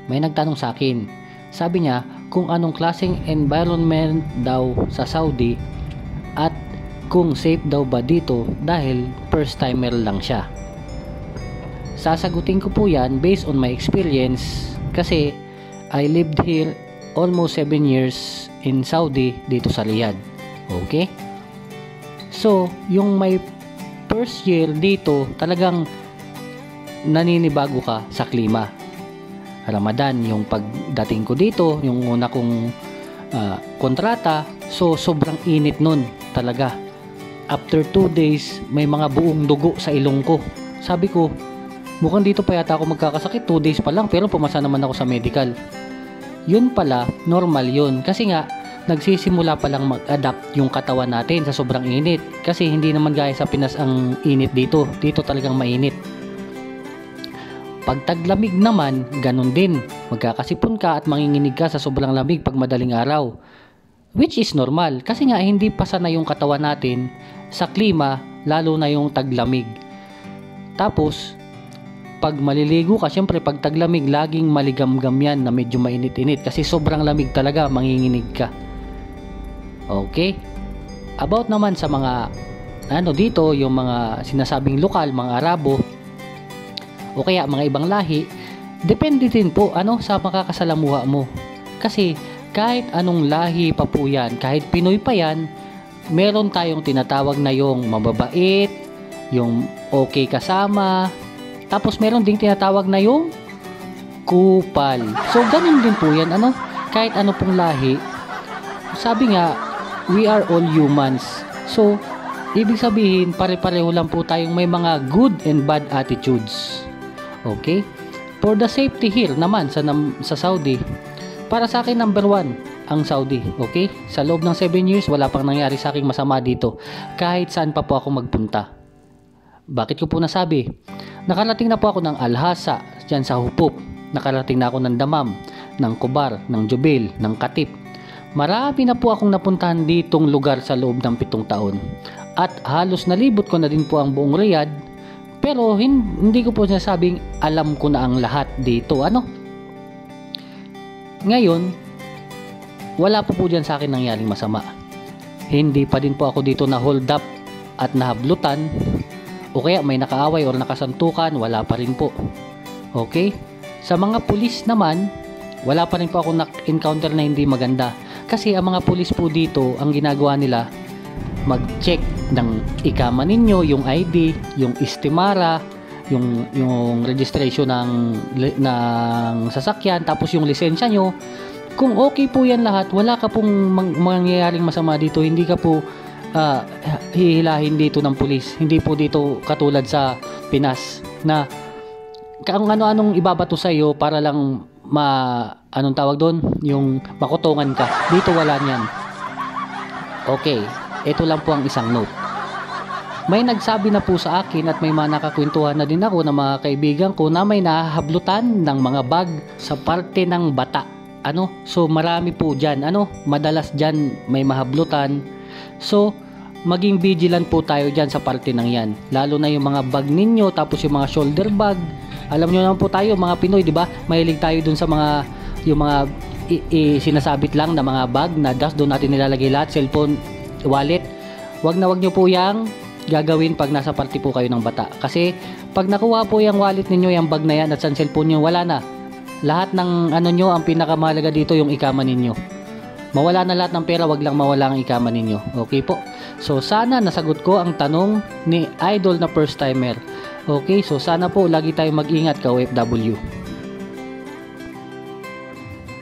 may nagtanong sa akin. Sabi niya kung anong klaseng environment daw sa Saudi at kung safe daw ba dito dahil first timer lang siya. Sasagutin ko po yan based on my experience kasi I lived here almost 7 years in Saudi dito sa Riyadh. Okay? So, yung may first year dito talagang naninibago ka sa klima. Ramadan, yung pagdating ko dito, yung una kong kontrata, so sobrang init nun talaga. After 2 days, may mga buong dugo sa ilong ko. Sabi ko, mukhang dito pa yata ako magkakasakit, 2 days pa lang, pero pumasa naman ako sa medical. Yun pala, normal yun. Kasi nga, nagsisimula pa lang mag-adapt yung katawan natin sa sobrang init. Kasi hindi naman gaya sa Pinas ang init dito. Dito talagang mainit. Pag taglamig naman, ganun din. Magkakasipon ka at manginginig ka sa sobrang lamig pag madaling araw. Which is normal. Kasi nga, hindi pa sanay yung katawan natin sa klima, lalo na yung taglamig. Tapos, pag maliligo ka, syempre pag taglamig, laging maligamgam yan na medyo mainit-init kasi sobrang lamig talaga, manginginig ka. Okay? About naman sa mga dito, yung mga sinasabing lokal, mga Arabo o kaya mga ibang lahi, depende din po sa makakasalamuha mo. Kasi kahit anong lahi pa po yan, kahit Pinoy pa yan, meron tayong tinatawag na yung mababait, yung okay kasama, tapos meron ding tinatawag na yung kupal. So ganun din po yan, kahit ano pong lahi. Sabi nga, we are all humans. So ibig sabihin, pare-pareho lang po tayong may mga good and bad attitudes. Okay? For the safety here naman sa Saudi, para sa akin number 1 ang Saudi. Okay? Sa loob ng 7 years, wala pang nangyari sa akin masama dito. Kahit saan pa po ako magpunta. Bakit ko po nasabi? Nakarating na po ako ng Al-Hasa, dyan sa Hupop. Nakarating na ako ng Damam, ng Kubar, ng Jubail, ng Katip. Marami na po akong napuntahan ditong lugar sa loob ng 7 taon. At halos nalibot ko na din po ang buong Riyadh. Pero hindi ko po sinasabing alam ko na ang lahat dito. Ngayon, wala po dyan sa akin nangyaring masama. Hindi pa din po ako dito na hold up at nahablutan. O kaya may nakaaway o nakasantukan, wala pa rin po. Okay? Sa mga pulis naman, wala pa rin po ako na-encounter na hindi maganda. Kasi ang mga pulis po dito, ang ginagawa nila, mag-check ng ikama ninyo, yung ID, yung istimara, yung registration ng sasakyan, tapos yung lisensya nyo. Kung okay po yan lahat, wala ka pong mangyayaring masama dito. Hindi ka po hihilahin dito ng pulis. Hindi po dito katulad sa Pinas na kung ano-anong ibabato sa iyo para lang anong tawag doon, yung makutungan ka. Dito wala niyan. Okay, ito lang po ang isang note. May nagsabi na po sa akin at may mga nakakwentuhan na din ako na mga kaibigan ko na may nahahablutan ng mga bag sa parte ng bata. So marami po dyan. Madalas dyan may mahablutan. So maging vigilant po tayo dyan sa parte ng yan. Lalo na yung mga bag ninyo, tapos yung mga shoulder bag. Alam nyo naman po tayo, mga Pinoy, di ba? Mahilig tayo dun sa yung mga sinasabit lang na mga bag na doon natin nilalagay lahat, cellphone, wallet. Wag nyo po yang gagawin pag nasa party po kayo ng bata. Kasi pag nakuha po yung wallet ninyo, yung bag na yan at sa cellphone nyo, wala na. Lahat ng nyo, ang pinakamahalaga dito yung ikama ninyo. Mawala na lahat ng pera, wag lang mawala ang ikama ninyo. Okay po? So sana nasagot ko ang tanong ni Idol na first timer. Okay, so sana po lagi tayong mag-ingat ka OFW.